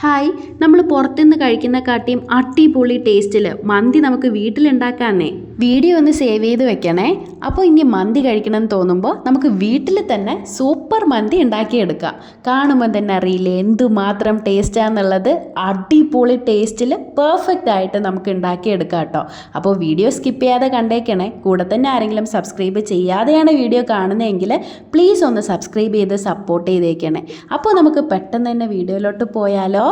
Hi, നമ്മൾ പുറത്തുനിന്ന് കഴിക്കുന്നതിനെക്കാട്ടിയും അടിപൊളി ടേസ്റ്റിൽ മന്തി നമുക്ക് വീട്ടിലുണ്ടാക്കാന്നേ. വീഡിയോ ഒന്ന് സേവ് ചെയ്ത് വെക്കണേ. അപ്പോൾ ഇനി മന്തി കഴിക്കണമെന്ന് തോന്നുമ്പോൾ നമുക്ക് വീട്ടിൽ തന്നെ സൂപ്പർ മന്തി ഉണ്ടാക്കിയെടുക്കാം. കാണുമ്പോൾ തന്നെ അറിയില്ലേ എന്തുമാത്രം ടേസ്റ്റാന്നുള്ളത്. അടിപൊളി ടേസ്റ്റിൽ പെർഫെക്റ്റ് ആയിട്ട് നമുക്ക് ഉണ്ടാക്കിയെടുക്കാം കേട്ടോ. അപ്പോൾ വീഡിയോ സ്കിപ്പ് ചെയ്യാതെ കണ്ടേക്കണേ. കൂടെ തന്നെ ആരെങ്കിലും സബ്സ്ക്രൈബ് ചെയ്യാതെയാണ് വീഡിയോ കാണുന്നതെങ്കിൽ പ്ലീസ് ഒന്ന് സബ്സ്ക്രൈബ് ചെയ്ത് സപ്പോർട്ട് ചെയ്തേക്കണേ. അപ്പോൾ നമുക്ക് പെട്ടെന്ന് തന്നെ വീഡിയോയിലോട്ട് പോയാലോ.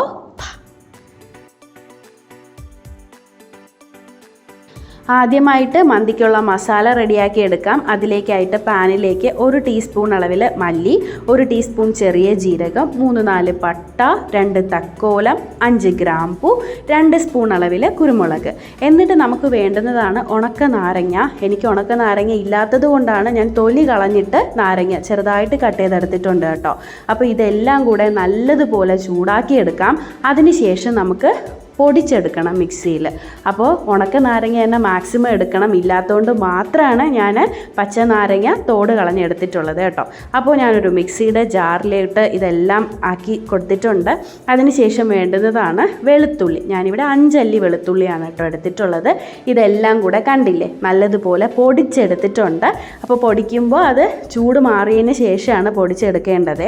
ആദ്യമായിട്ട് മന്തിക്കുള്ള മസാല റെഡിയാക്കി എടുക്കാം. അതിലേക്കായിട്ട് പാനിലേക്ക് 1 ടീസ്പൂൺ അളവിൽ മല്ലി, 1 ടീസ്പൂൺ ചെറിയ ജീരകം, 3-4 പട്ട, 2 തക്കോലം, 5 ഗ്രാമ്പൂ, 2 സ്പൂൺ അളവിൽ കുരുമുളക്. എന്നിട്ട് നമുക്ക് വേണ്ടുന്നതാണ് ഉണക്ക നാരങ്ങ. എനിക്ക് ഉണക്ക നാരങ്ങ ഇല്ലാത്തത് കൊണ്ടാണ് ഞാൻ തൊലി കളഞ്ഞിട്ട് നാരങ്ങ ചെറുതായിട്ട് കട്ട് ചെയ്തെടുത്തിട്ടുണ്ട് കേട്ടോ. അപ്പോൾ ഇതെല്ലാം കൂടെ നല്ലതുപോലെ ചൂടാക്കിയെടുക്കാം. അതിനുശേഷം നമുക്ക് പൊടിച്ചെടുക്കണം മിക്സിയിൽ. അപ്പോൾ ഉണക്ക നാരങ്ങ തന്നെ മാക്സിമം എടുക്കണം. ഇല്ലാത്തതുകൊണ്ട് മാത്രമാണ് ഞാൻ പച്ച നാരങ്ങ തോട് കളഞ്ഞെടുത്തിട്ടുള്ളത് കേട്ടോ. അപ്പോൾ ഞാനൊരു മിക്സിയുടെ ജാറിലിട്ട് ഇതെല്ലാം ആക്കി കൊടുത്തിട്ടുണ്ട്. അതിനുശേഷം വേണ്ടുന്നതാണ് വെളുത്തുള്ളി. ഞാനിവിടെ 5 അല്ലി വെളുത്തുള്ളിയാണ് കേട്ടോ എടുത്തിട്ടുള്ളത്. ഇതെല്ലാം കൂടെ കണ്ടില്ലേ നല്ലതുപോലെ പൊടിച്ചെടുത്തിട്ടുണ്ട്. അപ്പോൾ പൊടിക്കുമ്പോൾ അത് ചൂട് മാറിയതിന് ശേഷമാണ് പൊടിച്ചെടുക്കേണ്ടത്.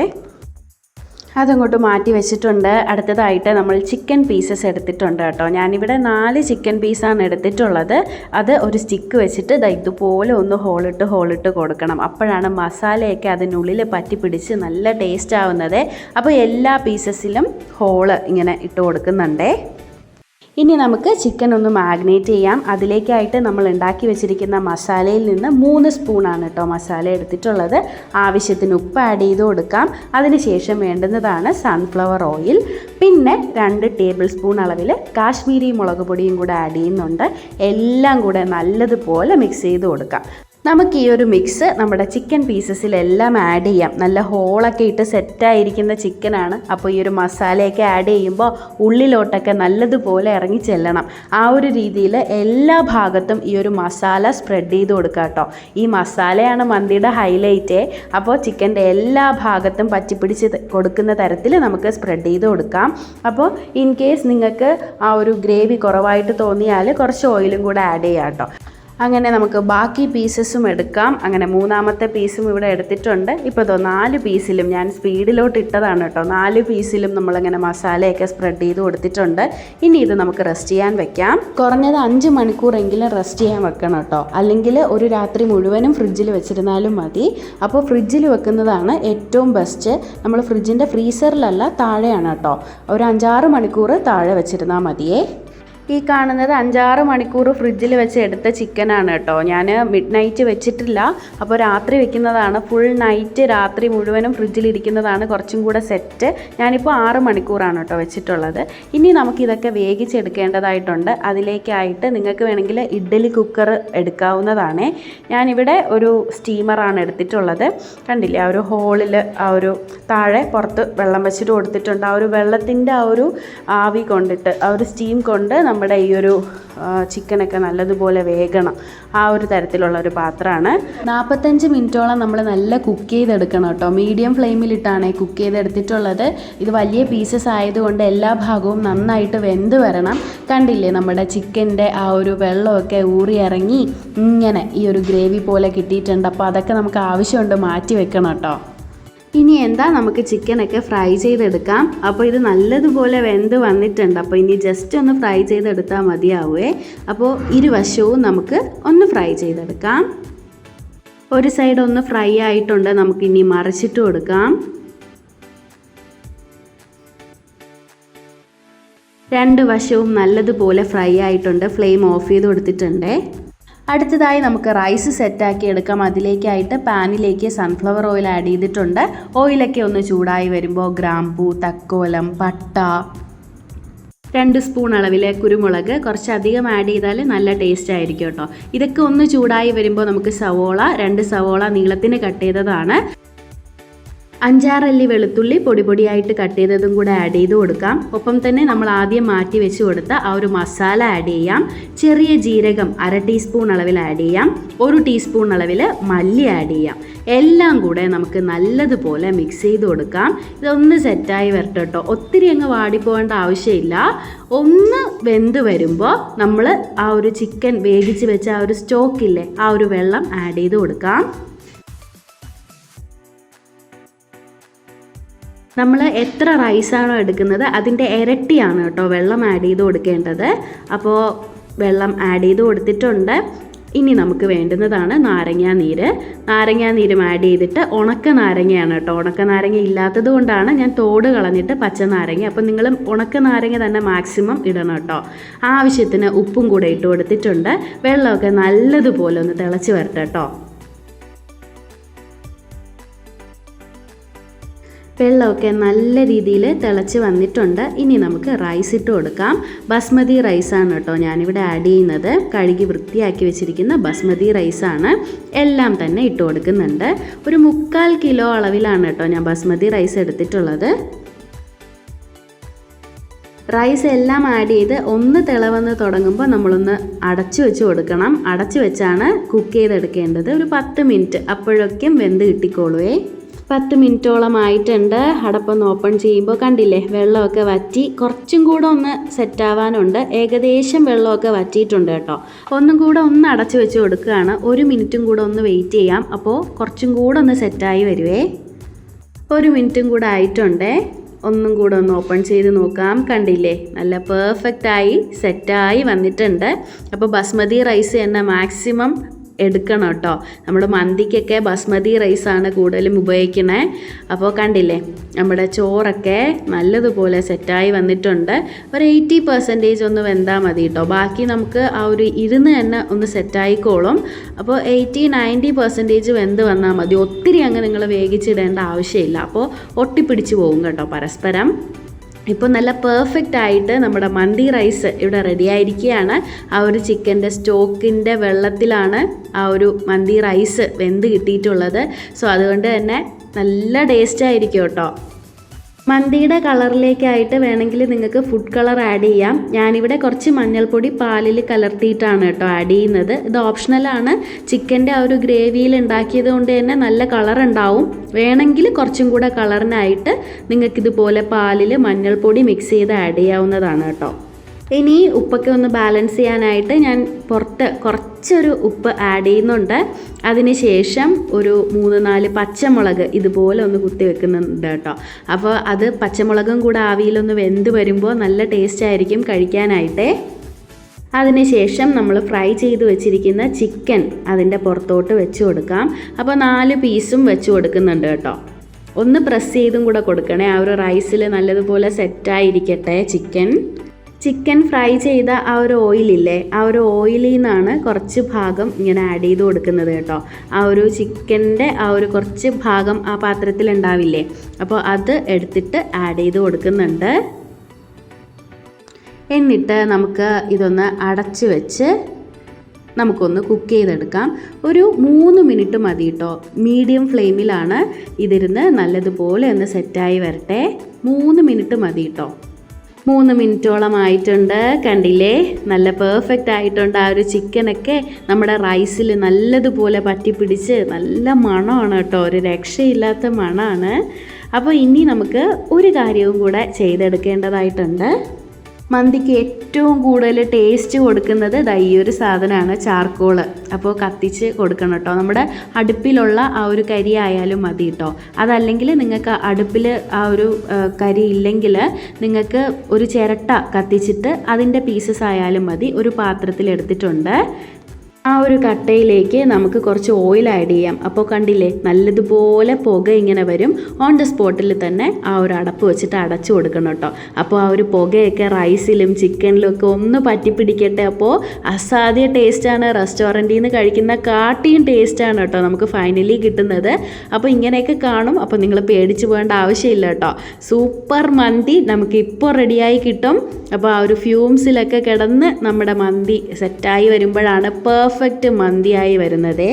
അതങ്ങോട്ട് മാറ്റി വെച്ചിട്ടുണ്ട്. അടുത്തതായിട്ട് നമ്മൾ ചിക്കൻ പീസസ് എടുത്തിട്ടുണ്ട് കേട്ടോ. ഞാനിവിടെ 4 ചിക്കൻ പീസാണ് എടുത്തിട്ടുള്ളത്. അത് ഒരു സ്റ്റിക്ക് വെച്ചിട്ട് ഇതുപോലെ ഒന്ന് ഹോളിട്ട് കൊടുക്കണം. അപ്പോഴാണ് മസാലയൊക്കെ അതിനുള്ളിൽ പറ്റി പിടിച്ച് നല്ല ടേസ്റ്റ് ആവുന്നത്. അപ്പോൾ എല്ലാ പീസസിലും ഹോള് ഇങ്ങനെ ഇട്ട് കൊടുക്കുന്നുണ്ടേ. ഇനി നമുക്ക് ചിക്കൻ ഒന്ന് മാഗ്നേറ്റ് ചെയ്യാം. അതിലേക്കായിട്ട് നമ്മൾ ഉണ്ടാക്കി വെച്ചിരിക്കുന്ന മസാലയിൽ നിന്ന് 3 സ്പൂണാണ് കേട്ടോ മസാല എടുത്തിട്ടുള്ളത്. ആവശ്യത്തിന് ഉപ്പ് ആഡ് ചെയ്ത് കൊടുക്കാം. അതിനുശേഷം വേണ്ടുന്നതാണ് സൺഫ്ലവർ ഓയിൽ. പിന്നെ 2 ടേബിൾ സ്പൂൺ അളവിൽ കാശ്മീരി മുളക് പൊടിയും കൂടെ ആഡ് ചെയ്യുന്നുണ്ട്. എല്ലാം കൂടെ നല്ലതുപോലെ മിക്സ് ചെയ്ത് കൊടുക്കാം. നമുക്ക് ഈ ഒരു മിക്സ് നമ്മുടെ ചിക്കൻ പീസസിലെല്ലാം ആഡ് ചെയ്യാം. നല്ല ഹോളൊക്കെ ഇട്ട് സെറ്റായിരിക്കുന്ന ചിക്കനാണ്. അപ്പോൾ ഈ ഒരു മസാലയൊക്കെ ആഡ് ചെയ്യുമ്പോൾ ഉള്ളിലോട്ടൊക്കെ നല്ലതുപോലെ ഇറങ്ങി ചെല്ലണം. ആ ഒരു രീതിയിൽ എല്ലാ ഭാഗത്തും ഈ ഒരു മസാല സ്പ്രെഡ് ചെയ്ത് കൊടുക്കുക കേട്ടോ. ഈ മസാലയാണ് മന്തിയുടെ ഹൈലൈറ്റ്. അപ്പോൾ ചിക്കൻ്റെ എല്ലാ ഭാഗത്തും പറ്റിപ്പിടിച്ച് കൊടുക്കുന്ന തരത്തിൽ നമുക്ക് സ്പ്രെഡ് ചെയ്ത് കൊടുക്കാം. അപ്പോൾ ഇൻ കേസ് നിങ്ങൾക്ക് ആ ഒരു ഗ്രേവി കുറവായിട്ട് തോന്നിയാൽ കുറച്ച് ഓയിലും കൂടെ ആഡ് ചെയ്യാം കേട്ടോ. അങ്ങനെ നമുക്ക് ബാക്കി പീസസും എടുക്കാം. അങ്ങനെ 3ാമത്തെ പീസും ഇവിടെ എടുത്തിട്ടുണ്ട്. ഇപ്പോൾ 4 പീസിലും ഞാൻ സ്പീഡിലോട്ട് ഇട്ടതാണ് കേട്ടോ. 4 പീസിലും നമ്മളങ്ങനെ മസാലയൊക്കെ സ്പ്രെഡ് ചെയ്ത് കൊടുത്തിട്ടുണ്ട്. ഇനി ഇത് നമുക്ക് റെസ്റ്റ് ചെയ്യാൻ വെക്കാം. കുറഞ്ഞത് 5 മണിക്കൂറെങ്കിലും റെസ്റ്റ് ചെയ്യാൻ വെക്കണം കേട്ടോ. അല്ലെങ്കിൽ ഒരു രാത്രി മുഴുവനും ഫ്രിഡ്ജിൽ വെച്ചിരുന്നാലും മതി. അപ്പോൾ ഫ്രിഡ്ജിൽ വെക്കുന്നതാണ് ഏറ്റവും ബെസ്റ്റ്. നമ്മൾ ഫ്രിഡ്ജിൻ്റെ ഫ്രീസറിലല്ല, താഴെയാണ് കേട്ടോ. ഒരു 5-6 മണിക്കൂർ താഴെ വെച്ചിരുന്നാൽ മതിയേ. ഈ കാണുന്നത് 5-6 മണിക്കൂർ ഫ്രിഡ്ജിൽ വെച്ച് എടുത്ത ചിക്കനാണ് കേട്ടോ. ഞാൻ മിഡ് നൈറ്റ് വെച്ചിട്ടില്ല. അപ്പോൾ രാത്രി വെക്കുന്നതാണ്. ഫുൾ നൈറ്റ് രാത്രി മുഴുവനും ഫ്രിഡ്ജിലിരിക്കുന്നതാണ് കുറച്ചും കൂടെ സെറ്റ്. ഞാനിപ്പോൾ 6 മണിക്കൂറാണ് കേട്ടോ വെച്ചിട്ടുള്ളത്. ഇനി നമുക്കിതൊക്കെ വേവിച്ചെടുക്കേണ്ടതായിട്ടുണ്ട്. അതിലേക്കായിട്ട് നിങ്ങൾക്ക് വേണമെങ്കിൽ ഇഡ്ഡലി കുക്കർ എടുക്കാവുന്നതാണ്. ഞാനിവിടെ ഒരു സ്റ്റീമറാണ് എടുത്തിട്ടുള്ളത്. കണ്ടില്ലേ ആ ഒരു ഹോളിൽ ആ ഒരു താഴെ പുറത്ത് വെള്ളം വെച്ചിട്ട് കൊടുത്തിട്ടുണ്ട്. ആ ഒരു വെള്ളത്തിൻ്റെ ആ ഒരു ആവി കൊണ്ടിട്ട് ആ ഒരു സ്റ്റീം കൊണ്ട് നമ്മുടെ ഈ ഒരു ചിക്കനൊക്കെ നല്ലതുപോലെ വേകണം. ആ ഒരു തരത്തിലുള്ള ഒരു പാത്രമാണ്. 45 മിനിറ്റോളം നമ്മൾ നല്ല കുക്ക് ചെയ്തെടുക്കണം കേട്ടോ. മീഡിയം ഫ്ലെയിമിലിട്ടാണ് കുക്ക് ചെയ്തെടുത്തിട്ടുള്ളത്. ഇത് വലിയ പീസസ് ആയതുകൊണ്ട് എല്ലാ ഭാഗവും നന്നായിട്ട് വെന്ത് വരണം. കണ്ടില്ലേ നമ്മുടെ ചിക്കൻ്റെ ആ ഒരു വെള്ളമൊക്കെ ഊറി ഇറങ്ങി ഇങ്ങനെ ഈ ഒരു ഗ്രേവി പോലെ കിട്ടിയിട്ടുണ്ട്. അപ്പോൾ അതൊക്കെ നമുക്ക് ആവശ്യമുണ്ട് മാറ്റി വെക്കണം കേട്ടോ. ഇനി എന്താ നമുക്ക് ചിക്കനൊക്കെ ഫ്രൈ ചെയ്തെടുക്കാം. അപ്പോൾ ഇത് നല്ലതുപോലെ വെന്ത് വന്നിട്ടുണ്ട്. അപ്പോൾ ഇനി ജസ്റ്റ് ഒന്ന് ഫ്രൈ ചെയ്തെടുത്താൽ മതിയാവുമേ. അപ്പോൾ ഇരുവശവും നമുക്ക് ഒന്ന് ഫ്രൈ ചെയ്തെടുക്കാം. ഒരു സൈഡ് ഒന്ന് ഫ്രൈ ആയിട്ടുണ്ട്. നമുക്കിനി മറിച്ചിട്ട് കൊടുക്കാം. 2 വശവും നല്ലതുപോലെ ഫ്രൈ ആയിട്ടുണ്ട്. ഫ്ലെയിം ഓഫ് ചെയ്ത് കൊടുത്തിട്ടുണ്ട്. അടുത്തതായി നമുക്ക് റൈസ് സെറ്റാക്കി എടുക്കാം. അതിലേക്കായിട്ട് പാനിലേക്ക് സൺഫ്ലവർ ഓയിൽ ആഡ് ചെയ്തിട്ടുണ്ട്. ഓയിലൊക്കെ ഒന്ന് ചൂടായി വരുമ്പോൾ ഗ്രാമ്പൂ, തക്കോലം, പട്ട, 2 സ്പൂൺ അളവിൽ കുരുമുളക് കുറച്ചധികം ആഡ് ചെയ്താൽ നല്ല ടേസ്റ്റ് ആയിരിക്കും കേട്ടോ. ഇതൊക്കെ ഒന്ന് ചൂടായി വരുമ്പോൾ നമുക്ക് സവോള 2 സവോള നീളത്തിന് കട്ട് ചെയ്തതാണ് 5-6 അല്ലി വെളുത്തുള്ളി പൊടി പൊടിയായിട്ട് കട്ട് ചെയ്തതും കൂടെ ആഡ് ചെയ്ത് കൊടുക്കാം. ഒപ്പം തന്നെ നമ്മൾ ആദ്യം മാറ്റി വെച്ച് കൊടുത്ത ആ ഒരു മസാല ആഡ് ചെയ്യാം. ചെറിയ ജീരകം 1/2 ടീസ്പൂൺ അളവിൽ ആഡ് ചെയ്യാം. 1 ടീസ്പൂൺ അളവിൽ മല്ലി ആഡ് ചെയ്യാം. എല്ലാം കൂടെ നമുക്ക് നല്ലതുപോലെ മിക്സ് ചെയ്ത് കൊടുക്കാം. ഇതൊന്ന് സെറ്റായി വരട്ടെ കേട്ടോ. ഒത്തിരി അങ്ങ് വാടിപ്പോകേണ്ട ആവശ്യമില്ല. ഒന്ന് വെന്ത് വരുമ്പോൾ നമ്മൾ ആ ഒരു ചിക്കൻ വേവിച്ച് വെച്ച ആ ഒരു സ്റ്റോക്കില്ലേ, ആ ഒരു വെള്ളം ആഡ് ചെയ്ത് കൊടുക്കാം. നമ്മൾ എത്ര റൈസാണോ എടുക്കുന്നത് അതിൻ്റെ ഇരട്ടിയാണ് കേട്ടോ വെള്ളം ആഡ് ചെയ്ത് കൊടുക്കേണ്ടത്. അപ്പോൾ വെള്ളം ആഡ് ചെയ്ത് കൊടുത്തിട്ടുണ്ട്. ഇനി നമുക്ക് വേണ്ടുന്നതാണ് നാരങ്ങാനീര്. നാരങ്ങാനീരും ആഡ് ചെയ്തിട്ട് ഉണക്ക നാരങ്ങയാണ് കേട്ടോ. ഉണക്ക നാരങ്ങ ഇല്ലാത്തത് കൊണ്ടാണ് ഞാൻ തോട് കളഞ്ഞിട്ട് പച്ച നാരങ്ങ. അപ്പം നിങ്ങൾ ഉണക്ക നാരങ്ങ തന്നെ മാക്സിമം ഇടണം കേട്ടോ. ആവശ്യത്തിന് ഉപ്പും കൂടെ ഇട്ട് കൊടുത്തിട്ടുണ്ട്. വെള്ളമൊക്കെ നല്ലതുപോലെ ഒന്ന് തിളച്ച് വരട്ടെ കേട്ടോ. വെള്ളമൊക്കെ നല്ല രീതിയിൽ തിളച്ച് വന്നിട്ടുണ്ട്. ഇനി നമുക്ക് റൈസ് ഇട്ട് കൊടുക്കാം. ബസ്മതി റൈസാണ് കേട്ടോ ഞാനിവിടെ ആഡ് ചെയ്യുന്നത്. കഴുകി വൃത്തിയാക്കി വെച്ചിരിക്കുന്ന ബസ്മതി റൈസാണ്. എല്ലാം തന്നെ ഇട്ട് കൊടുക്കുന്നുണ്ട്. ഒരു 3/4 കിലോ അളവിലാണ് കേട്ടോ ഞാൻ ബസ്മതി റൈസ് എടുത്തിട്ടുള്ളത്. റൈസ് എല്ലാം ആഡ് ചെയ്ത് ഒന്ന് തിളവന്ന് തുടങ്ങുമ്പോൾ നമ്മളൊന്ന് അടച്ചു വെച്ച് കൊടുക്കണം. അടച്ചു വെച്ചാണ് കുക്ക് ചെയ്തെടുക്കേണ്ടത്. ഒരു 10 മിനിറ്റ് അപ്പോഴൊക്കെയും വെന്ത് കിട്ടിക്കോളുവേ. 10 മിനിറ്റോളം ആയിട്ടുണ്ട്. അടപ്പൊന്ന് ഓപ്പൺ ചെയ്യുമ്പോൾ കണ്ടില്ലേ വെള്ളമൊക്കെ വറ്റി. കുറച്ചും കൂടെ ഒന്ന് സെറ്റാവാനുണ്ട്. ഏകദേശം വെള്ളമൊക്കെ വറ്റിയിട്ടുണ്ട് കേട്ടോ. ഒന്നും കൂടെ ഒന്ന് അടച്ചു വെച്ച് കൊടുക്കുകയാണ്. 1 മിനിറ്റും കൂടെ ഒന്ന് വെയിറ്റ് ചെയ്യാം. അപ്പോൾ കുറച്ചും കൂടെ ഒന്ന് സെറ്റായി വരുവേ. 1 മിനിറ്റും കൂടെ ആയിട്ടുണ്ടേ. ഒന്നും കൂടെ ഒന്ന് ഓപ്പൺ ചെയ്ത് നോക്കാം. കണ്ടില്ലേ നല്ല പെർഫെക്റ്റായി സെറ്റായി വന്നിട്ടുണ്ട്. അപ്പോൾ ബസ്മതി റൈസ് തന്നെ മാക്സിമം എടുക്കണം കേട്ടോ. നമ്മുടെ മന്തിക്കൊക്കെ ബസ്മതി റൈസാണ് കൂടുതലും ഉപയോഗിക്കണേ. അപ്പോൾ കണ്ടില്ലേ നമ്മുടെ ചോറൊക്കെ നല്ലതുപോലെ സെറ്റായി വന്നിട്ടുണ്ട്. ഒരു 80% ഒന്ന് വെന്താൽ മതി കേട്ടോ. ബാക്കി നമുക്ക് ആ ഒരു ഇരുന്ന് തന്നെ ഒന്ന് സെറ്റായിക്കോളും. അപ്പോൾ 80-90% വെന്ത് വന്നാൽ മതി. ഒത്തിരി അങ്ങ് നിങ്ങൾ വേവിച്ചിടേണ്ട ആവശ്യമില്ല. അപ്പോൾ ഒട്ടിപ്പിടിച്ച് പോകും കേട്ടോ പരസ്പരം. ഇപ്പോൾ നല്ല പെർഫെക്റ്റ് ആയിട്ട് നമ്മുടെ മന്തി റൈസ് ഇവിടെ റെഡി ആയിരിക്കുകയാണ്. ആ ഒരു ചിക്കൻ്റെ സ്റ്റോക്കിൻ്റെ വെള്ളത്തിലാണ് ആ ഒരു മന്തി റൈസ് വെന്ത് കിട്ടിയിട്ടുള്ളത്. സോ അതുകൊണ്ട് തന്നെ നല്ല ടേസ്റ്റ് ആയിരിക്കും കേട്ടോ. മന്തിയുടെ കളറിലേക്കായിട്ട് വേണമെങ്കിൽ നിങ്ങൾക്ക് ഫുഡ് കളർ ആഡ് ചെയ്യാം. ഞാനിവിടെ കുറച്ച് മഞ്ഞൾപ്പൊടി പാലിൽ കലർത്തിയിട്ടാണ് കേട്ടോ ആഡ് ചെയ്യുന്നത്. ഇത് ഓപ്ഷണലാണ്. ചിക്കൻ്റെ ആ ഒരു ഗ്രേവിയിൽ ഉണ്ടാക്കിയത് കൊണ്ട് തന്നെ നല്ല കളർ ഉണ്ടാവും. വേണമെങ്കിൽ കുറച്ചും കൂടെ കളറിനായിട്ട് നിങ്ങൾക്കിതുപോലെ പാലിൽ മഞ്ഞൾപ്പൊടി മിക്സ് ചെയ്ത് ആഡ് ചെയ്യാവുന്നതാണ് കേട്ടോ. ഇനി ഉപ്പൊക്കെ ഒന്ന് ബാലൻസ് ചെയ്യാനായിട്ട് ഞാൻ പുറത്ത് കുറച്ചൊരു ഉപ്പ് ആഡ് ചെയ്യുന്നുണ്ട്. അതിന് ശേഷം ഒരു 3-4 പച്ചമുളക് ഇതുപോലെ ഒന്ന് കുത്തി വെക്കുന്നുണ്ട് കേട്ടോ. അപ്പോൾ അത് പച്ചമുളകും കൂടെ ആവിയിലൊന്ന് വെന്ത് വരുമ്പോൾ നല്ല ടേസ്റ്റ് ആയിരിക്കും കഴിക്കാനായിട്ടേ. അതിനുശേഷം നമ്മൾ ഫ്രൈ ചെയ്ത് വെച്ചിരിക്കുന്ന ചിക്കൻ അതിൻ്റെ പുറത്തോട്ട് വെച്ച് കൊടുക്കാം. അപ്പോൾ 4 പീസും വെച്ച് കൊടുക്കുന്നുണ്ട് കേട്ടോ. ഒന്ന് പ്രസ് ചെയ്തും കൂടെ കൊടുക്കണേ. ആ ഒരു റൈസിൽ നല്ലതുപോലെ സെറ്റായിരിക്കട്ടെ ചിക്കൻ ഫ്രൈ ചെയ്ത ആ ഒരു ഓയിലില്ലേ, ആ ഒരു ഓയിലിൽ നിന്നാണ് കുറച്ച് ഭാഗം ഇങ്ങനെ ആഡ് ചെയ്ത് കൊടുക്കുന്നത് കേട്ടോ. ആ ഒരു ചിക്കൻ്റെ ആ ഒരു കുറച്ച് ഭാഗം ആ പാത്രത്തിൽ ഉണ്ടാവില്ലേ, അപ്പോൾ അത് എടുത്തിട്ട് ആഡ് ചെയ്ത് കൊടുക്കുന്നുണ്ട്. എന്നിട്ട് നമുക്ക് ഇതൊന്ന് അടച്ച് വെച്ച് നമുക്കൊന്ന് കുക്ക് ചെയ്തെടുക്കാം. ഒരു 3 മിനിറ്റ് മതി കേട്ടോ. മീഡിയം ഫ്ലെയിമിലാണ് ഇതിരുന്ന് നല്ലതുപോലെ ഒന്ന് സെറ്റായി വരട്ടെ. 3 മിനിറ്റ് മതി കേട്ടോ. 3 മിനിറ്റോളം ആയിട്ടുണ്ട്. കണ്ടില്ലേ നല്ല പെർഫെക്റ്റ് ആയിട്ടുണ്ട്. ആ ഒരു ചിക്കനൊക്കെ നമ്മുടെ റൈസിൽ നല്ലതുപോലെ പറ്റിപ്പിടിച്ച് നല്ല മണമാണ് കേട്ടോ. ഒരു രക്ഷയില്ലാത്ത മണമാണ്. അപ്പോൾ ഇനി നമുക്ക് ഒരു കാര്യവും കൂടെ ചെയ്തെടുക്കേണ്ടതായിട്ടുണ്ട്. മന്തിക്ക് ഏറ്റവും കൂടുതൽ ടേസ്റ്റ് കൊടുക്കുന്നത് ഈ ഒരു സാധനമാണ്, ചാർക്കോള്. അപ്പോൾ കത്തിച്ച് കൊടുക്കണം കേട്ടോ. നമ്മുടെ അടുപ്പിലുള്ള ആ ഒരു കരി ആയാലും മതി കേട്ടോ. അതല്ലെങ്കിൽ നിങ്ങൾക്ക് അടുപ്പിൽ ആ ഒരു കരി ഇല്ലെങ്കിൽ നിങ്ങൾക്ക് ഒരു ചിരട്ട കത്തിച്ചിട്ട് അതിൻ്റെ പീസസ് ആയാലും മതി. ഒരു പാത്രത്തിൽ എടുത്തിട്ടുണ്ട്. ആ ഒരു കട്ടയിലേക്ക് നമുക്ക് കുറച്ച് ഓയിൽ ആഡ് ചെയ്യാം. അപ്പോൾ കണ്ടില്ലേ നല്ലതുപോലെ പുക ഇങ്ങനെ വരും. ഓൺ ദ സ്പോട്ടിൽ തന്നെ ആ ഒരു അടപ്പ് വെച്ചിട്ട് അടച്ചു കൊടുക്കണം കേട്ടോ. അപ്പോൾ ആ ഒരു പുകയൊക്കെ റൈസിലും ചിക്കനിലും ഒക്കെ ഒന്ന് പറ്റിപ്പിടിക്കട്ടെ. അപ്പോൾ അസാധ്യ ടേസ്റ്റാണ്. റെസ്റ്റോറൻറ്റിൽ നിന്ന് കഴിക്കുന്ന കാട്ടിയും ടേസ്റ്റാണ് കേട്ടോ നമുക്ക് ഫൈനലി കിട്ടുന്നത്. അപ്പോൾ ഇങ്ങനെയൊക്കെ കാണും. അപ്പോൾ നിങ്ങൾ പേടിച്ച് പോകേണ്ട ആവശ്യമില്ല കേട്ടോ. സൂപ്പർ മന്തി നമുക്ക് ഇപ്പോൾ റെഡിയായി കിട്ടും. അപ്പോൾ ആ ഒരു ഫ്യൂംസിലൊക്കെ കിടന്ന് നമ്മുടെ മന്തി സെറ്റായി വരുമ്പോഴാണ് പെർഫെക്റ്റ് മന്തിയായി വരുന്നത്.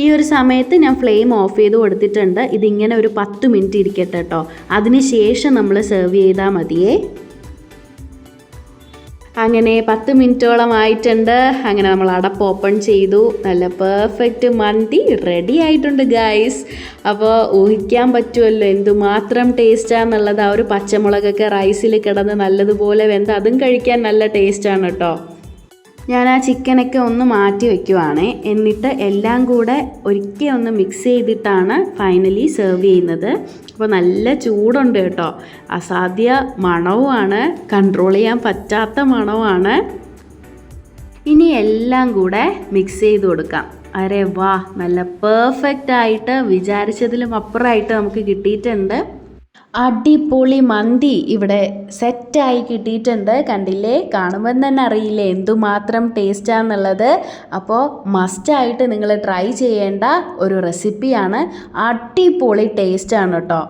ഈ ഒരു സമയത്ത് ഞാൻ ഫ്ലെയിം ഓഫ് ചെയ്ത് കൊടുത്തിട്ടുണ്ട്. ഇതിങ്ങനെ ഒരു 10 മിനിറ്റ് ഇരിക്കട്ടെ കേട്ടോ. അതിന് ശേഷം നമ്മൾ സെർവ് ചെയ്താൽ മതിയേ. അങ്ങനെ 10 മിനിറ്റോളം ആയിട്ടുണ്ട്. അങ്ങനെ നമ്മൾ അടപ്പ് ഓപ്പൺ ചെയ്തു. നല്ല പെർഫെക്റ്റ് മന്തി റെഡി ആയിട്ടുണ്ട് ഗൈസ്. അപ്പോൾ ഊഹിക്കാൻ പറ്റുമല്ലോ എന്തുമാത്രം ടേസ്റ്റാണെന്നുള്ളത്. ആ ഒരു പച്ചമുളകൊക്കെ റൈസിൽ കിടന്ന് നല്ലതുപോലെ വെന്ത് അതും കഴിക്കാൻ നല്ല ടേസ്റ്റാണ് കേട്ടോ. ഞാൻ ആ ചിക്കനൊക്കെ ഒന്ന് മാറ്റി വയ്ക്കുവാണേ. എന്നിട്ട് എല്ലാം കൂടെ ഒരിക്കൽ ഒന്ന് മിക്സ് ചെയ്തിട്ടാണ് ഫൈനലി സെർവ് ചെയ്യുന്നത്. അപ്പോൾ നല്ല ചൂടുണ്ട് കേട്ടോ. അസാധ്യ മണവുമാണ്, കൺട്രോൾ ചെയ്യാൻ പറ്റാത്ത മണവുമാണ്. ഇനി എല്ലാം കൂടെ മിക്സ് ചെയ്ത് കൊടുക്കാം. അരെ വാ, നല്ല പെർഫെക്റ്റ് ആയിട്ട് വിചാരിച്ചതിലും അപ്പുറമായിട്ട് നമുക്ക് കിട്ടിയിട്ടുണ്ട്. അടിപൊളി മന്തി ഇവിടെ സെറ്റായി കിട്ടിയിട്ടുണ്ട്. കണ്ടില്ലേ, കാണുമ്പോൾ തന്നെ അറിയില്ലേ എന്തുമാത്രം ടേസ്റ്റാണെന്നുള്ളത്. അപ്പോൾ മസ്റ്റായിട്ട് നിങ്ങൾ ട്രൈ ചെയ്യേണ്ട ഒരു റെസിപ്പിയാണ്. അടിപൊളി ടേസ്റ്റാണ് കേട്ടോ.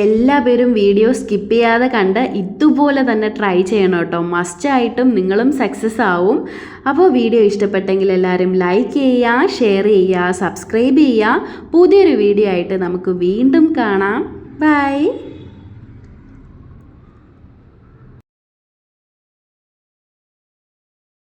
എല്ലാ പേരും വീഡിയോ സ്കിപ്പ് ചെയ്യാതെ കണ്ട് ഇതുപോലെ തന്നെ ട്രൈ ചെയ്യണം കേട്ടോ. മസ്റ്റായിട്ടും നിങ്ങളും സക്സസ് ആവും. അപ്പോൾ വീഡിയോ ഇഷ്ടപ്പെട്ടെങ്കിൽ എല്ലാവരും ലൈക്ക് ചെയ്യുക, ഷെയർ ചെയ്യുക, സബ്സ്ക്രൈബ് ചെയ്യുക. പുതിയൊരു വീഡിയോ ആയിട്ട് നമുക്ക് വീണ്ടും കാണാം. ബൈ.